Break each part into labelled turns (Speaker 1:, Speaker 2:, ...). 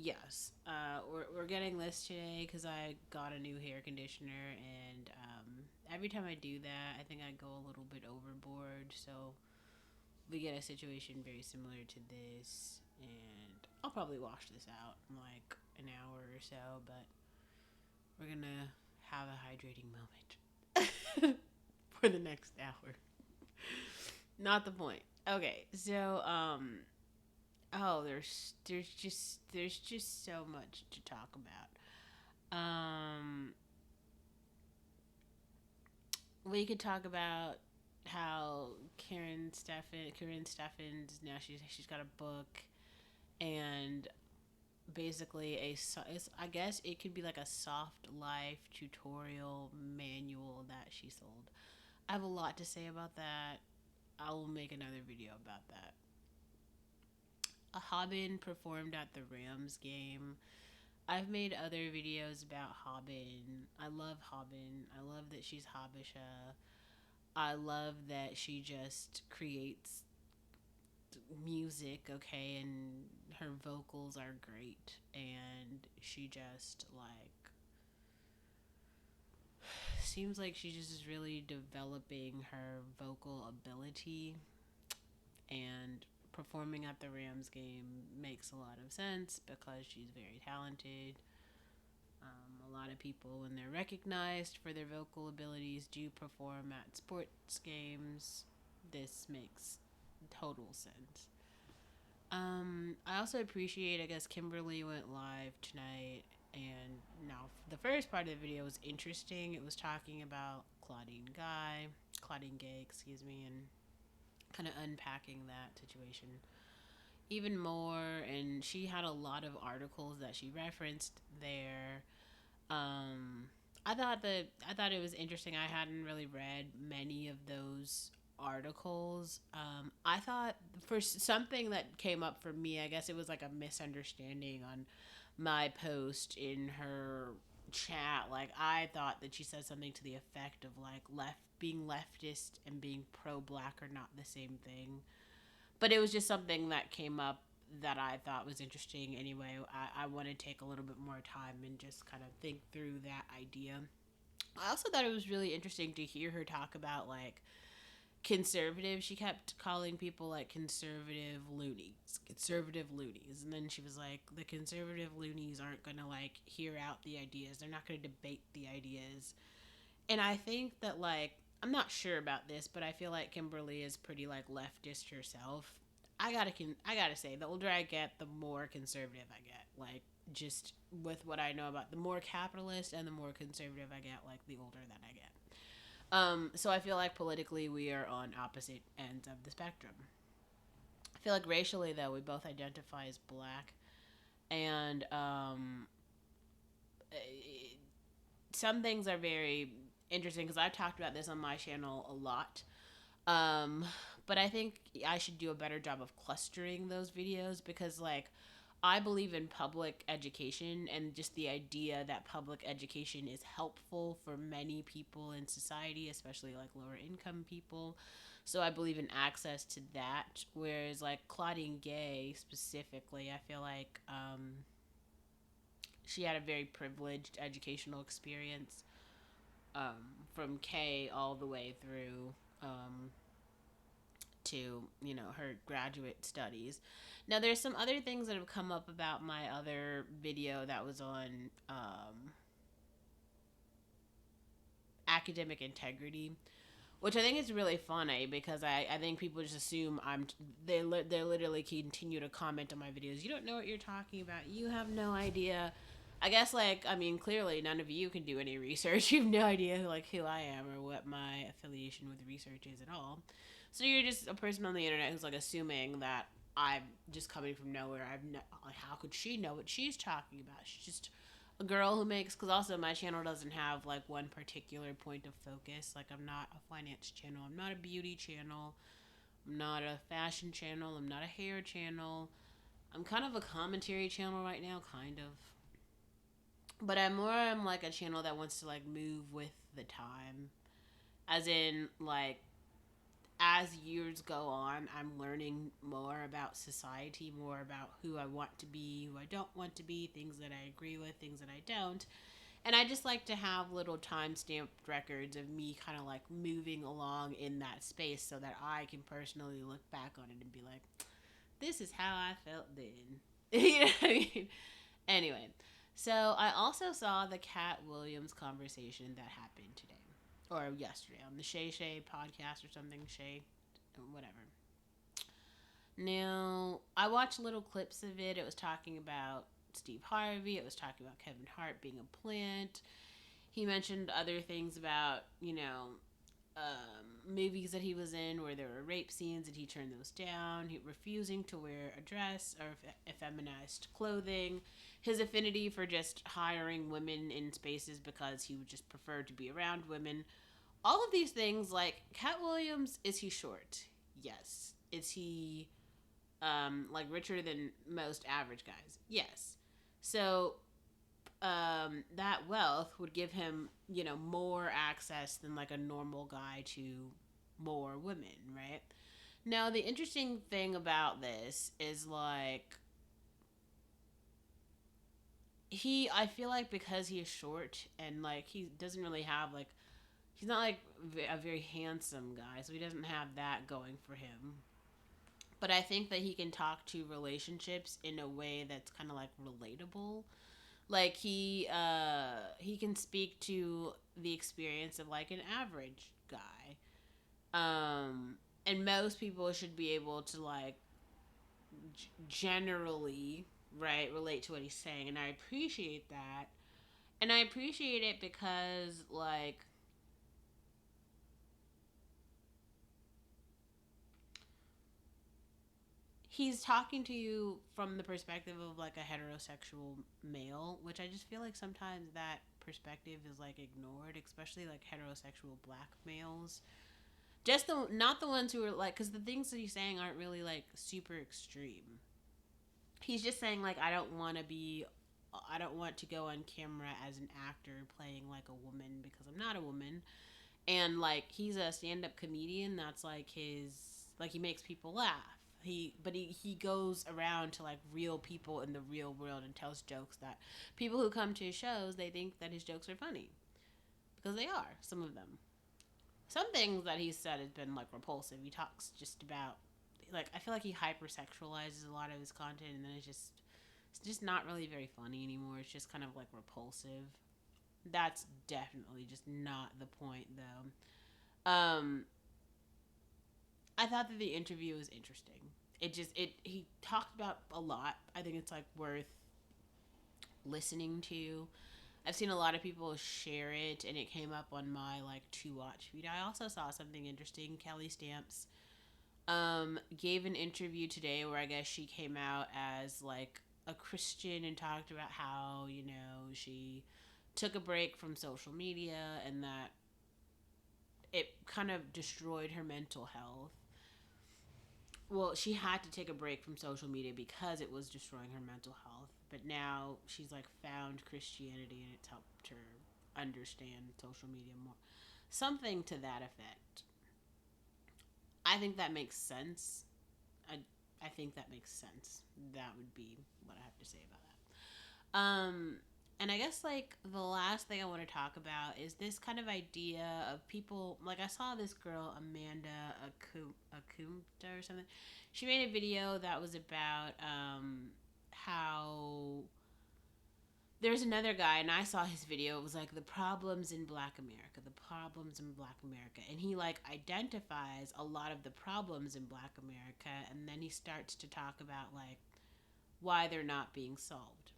Speaker 1: yes, we're getting this today because I got a new hair conditioner, and every time I do that, I think I go a little bit overboard. So we get a situation very similar to this, and I'll probably wash this out in like an hour or so, but we're gonna have a hydrating moment for the next hour. Not the point. Okay, so oh, there's just so much to talk about. We could talk about how Karen Steffens now she's got a book, and basically I guess it could be like a soft life tutorial manual that she sold. I have a lot to say about that. I will make another video about that. Haben performed at the Rams game. I've made other videos about Haben. I love Haben. I love that she's Habisha. I love that she just creates music, okay, and her vocals are great. And she just, like, seems like she just is really developing her vocal ability, and performing at the Rams game makes a lot of sense because she's very talented. A lot of people, when they're recognized for their vocal abilities, do perform at sports games. This makes total sense. I also appreciate, I guess, Kimberly went live tonight, and now the first part of the video was interesting. It was talking about Claudine Gay, excuse me, and kind of unpacking that situation even more. And she had a lot of articles that she referenced there. Um, I thought it was interesting. I hadn't really read many of those articles. I thought for something that came up for me, I guess it was like a misunderstanding on my post in her chat. Like, I thought that she said something to the effect of like being leftist and being pro black are not the same thing. But it was just something that came up that I thought was interesting anyway. I want to take a little bit more time and just kind of think through that idea. I also thought it was really interesting to hear her talk about like conservative. She kept calling people like conservative loonies. And then she was like, the conservative loonies aren't going to like hear out the ideas. They're not going to debate the ideas. And I think that, like, I'm not sure about this, but I feel like Kimberly is pretty like leftist herself. I gotta say, the older I get, the more conservative I get. Like, just with what I know about, the more capitalist and the more conservative I get, like the older that I get. So I feel like politically we are on opposite ends of the spectrum. I feel like racially though, we both identify as black, and some things are very interesting because I've talked about this on my channel a lot. Um, but I think I should do a better job of clustering those videos because, like, I believe in public education and just the idea that public education is helpful for many people in society, especially like lower income people. So I believe in access to that. Whereas, like, Claudine Gay specifically, I feel like she had a very privileged educational experience, from K all the way through to, you know, her graduate studies. Now there's some other things that have come up about my other video that was on academic integrity, which I think is really funny because I think people just assume they literally continue to comment on my videos. You don't know what you're talking about. You have no idea. I guess, like, I mean, clearly none of you can do any research. You have no idea like who I am or what my affiliation with research is at all. So you're just a person on the internet who's like assuming that I'm just coming from nowhere. Like, how could she know what she's talking about? She's just a girl who makes, because also my channel doesn't have like one particular point of focus. Like, I'm not a finance channel, I'm not a beauty channel, I'm not a fashion channel, I'm not a hair channel. I'm kind of a commentary channel right now, kind of. But I'm like a channel that wants to like move with the time. As in, like, as years go on, I'm learning more about society, more about who I want to be, who I don't want to be, things that I agree with, things that I don't. And I just like to have little time-stamped records of me kind of like moving along in that space so that I can personally look back on it and be like, this is how I felt then. You know what I mean? Anyway, so I also saw the Katt Williams conversation that happened today or yesterday on the Shay Shay podcast or something. Shay, whatever. Now, I watched little clips of it. It was talking about Steve Harvey. It was talking about Kevin Hart being a plant. He mentioned other things about, movies that he was in where there were rape scenes and he turned those down. He refusing to wear a dress or effeminized clothing. His affinity for just hiring women in spaces because he would just prefer to be around women. All of these things, like Katt Williams, is he short? Yes. Is he like richer than most average guys? Yes. So that wealth would give him, more access than like a normal guy to more women, right? Now, the interesting thing about this is like I feel like because he is short and like he doesn't really have like, he's not like a very handsome guy, so he doesn't have that going for him. But I think that he can talk to relationships in a way that's kind of like relatable. Like he can speak to the experience of like an average guy. And most people should be able to like generally, right, relate to what he's saying, and I appreciate that. And I appreciate it because like he's talking to you from the perspective of like a heterosexual male, which I just feel like sometimes that perspective is like ignored, especially like heterosexual black males. Just the not the ones who are like, because the things that he's saying aren't really like super extreme. He's just saying like I don't want to go on camera as an actor playing like a woman because I'm not a woman. And like he's a stand-up comedian that's like his, like he makes people laugh. He goes around to like real people in the real world and tells jokes that people who come to his shows, they think that his jokes are funny because they are, some of them. Some things that he said has been like repulsive. He talks just about like, I feel like he hypersexualizes a lot of his content, and then it's just not really very funny anymore. It's just kind of like repulsive. That's definitely just not the point though. I thought that the interview was interesting. It he talked about a lot. I think it's like worth listening to. I've seen a lot of people share it, and it came up on my like to watch feed. I also saw something interesting. Kelly Stamps gave an interview today where I guess she came out as like a Christian and talked about how, she took a break from social media and that it kind of destroyed her mental health. Well, she had to take a break from social media because it was destroying her mental health. But now she's like found Christianity and it's helped her understand social media more. Something to that effect. I think that makes sense. I, I think that makes sense. That would be what I have to say about that. And I guess like the last thing I want to talk about is this kind of idea of people. Like I saw this girl Amanda Akumta or something. She made a video that was about how there's another guy, and I saw his video. It was like the problems in Black America, the problems in Black America, and he like identifies a lot of the problems in Black America, and then he starts to talk about like why they're not being solved.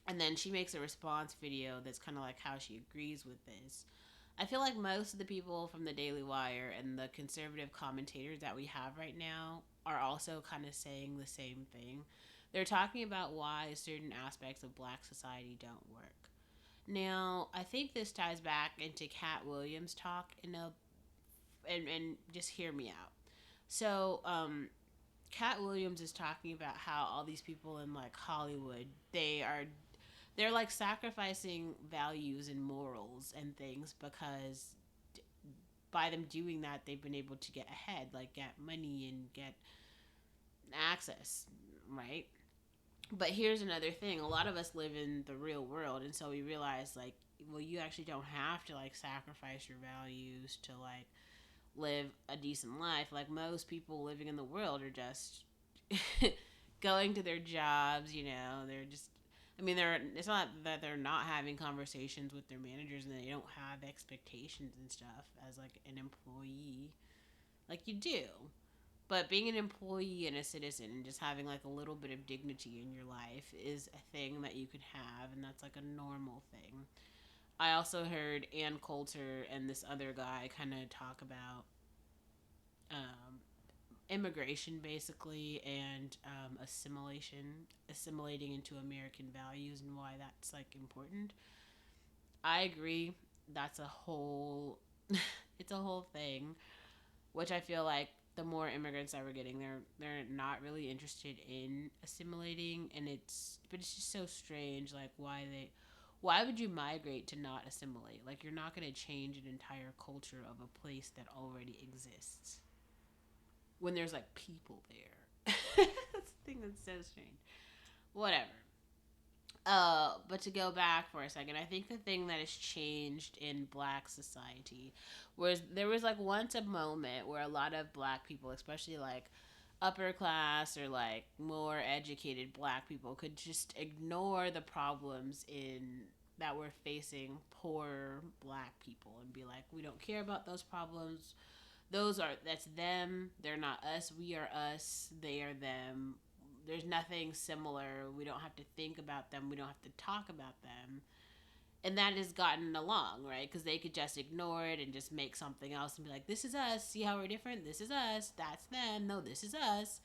Speaker 1: And then she makes a response video that's kind of like how she agrees with this. I feel like most of the people from the Daily Wire and the conservative commentators that we have right now are also kind of saying the same thing. They're talking about why certain aspects of black society don't work. Now, I think this ties back into Katt Williams' talk and just hear me out. So, Katt Williams is talking about how all these people in like Hollywood, they're like sacrificing values and morals and things because by them doing that, they've been able to get ahead, like get money and get access, right? But here's another thing: a lot of us live in the real world, and so we realize, like, well, you actually don't have to like sacrifice your values to like live a decent life. Like, most people living in the world are just going to their jobs, you know, they're just, I mean, they're, it's not that they're not having conversations with their managers and they don't have expectations and stuff as like an employee. Like, you do. But being an employee and a citizen and just having like a little bit of dignity in your life is a thing that you could have, and that's like a normal thing. I also heard Ann Coulter and this other guy kind of talk about um, immigration, basically, and assimilating into American values, and why that's like important. I agree. That's a whole, it's a whole thing, which I feel like the more immigrants that we're getting, they're not really interested in assimilating, and but it's just so strange, like why would you migrate to not assimilate? Like, you're not going to change an entire culture of a place that already exists when there's like people there. That's the thing that's so strange. Whatever. But to go back for a second, I think the thing that has changed in black society was there was like once a moment where a lot of black people, especially like upper class or like more educated black people, could just ignore the problems in that we're facing poor black people and be like, we don't care about those problems. That's them. They're not us. We are us. They are them. There's nothing similar. We don't have to think about them. We don't have to talk about them. And that has gotten along, right? Because they could just ignore it and just make something else and be like, this is us. See how we're different? This is us. That's them. No, this is us.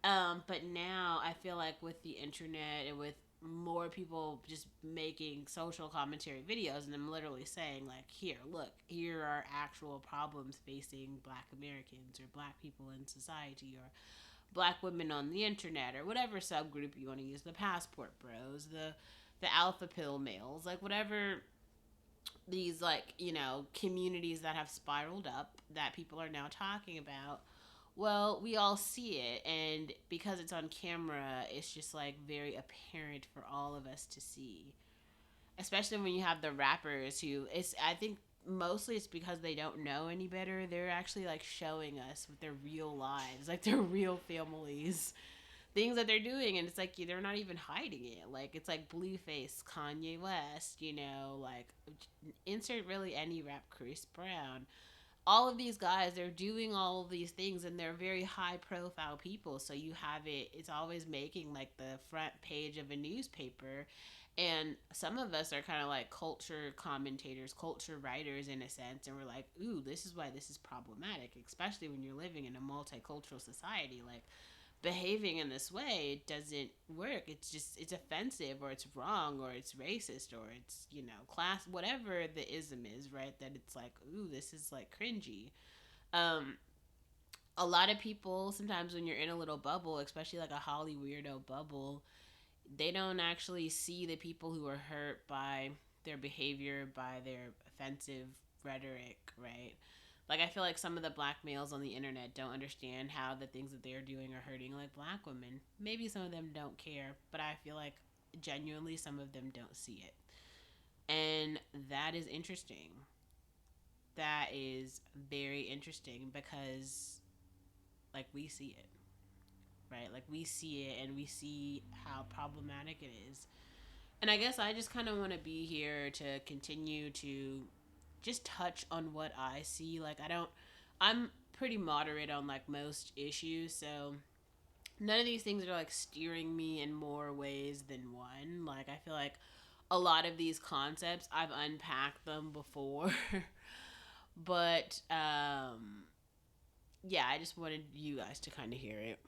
Speaker 1: But now I feel like with the internet and with more people just making social commentary videos, and I'm literally saying, like, here, look, here are actual problems facing black Americans or black people in society or black women on the internet or whatever subgroup you want to use, the passport bros, the alpha pill males, like whatever these, like, you know, communities that have spiraled up that people are now talking about. Well, we all see it, and because it's on camera, it's just like very apparent for all of us to see. Especially when you have the rappers who, it's, I think mostly it's because they don't know any better. They're actually like showing us with their real lives, like their real families, things that they're doing, and it's like they're not even hiding it. Like, it's like Blueface, Kanye West, you know, like insert really any rap, Chris Brown, all of these guys, they're doing all of these things, and they're very high profile people, so you have it's always making like the front page of a newspaper. And some of us are kind of like culture commentators, culture writers in a sense, and we're like, ooh, this is why this is problematic, especially when you're living in a multicultural society. Like, behaving in this way doesn't work. It's just, it's offensive, or it's wrong, or it's racist, or it's, you know, class, whatever the ism is, right? That it's like, ooh, this is like cringy. um a lot of people, sometimes when you're in a little bubble, especially like a Holly weirdo bubble, they don't actually see the people who are hurt by their behavior, by their offensive rhetoric, right? Like, I feel like some of the black males on the internet don't understand how the things that they are doing are hurting like black women. Maybe some of them don't care, but I feel like genuinely some of them don't see it. And that is interesting. That is very interesting because, like, we see it, right? Like, we see it and we see how problematic it is. And I guess I just kind of want to be here to continue to just touch on what I see. Like, I'm pretty moderate on like most issues, so none of these things are like steering me in more ways than one. Like, I feel like a lot of these concepts, I've unpacked them before. But yeah, I just wanted you guys to kind of hear it.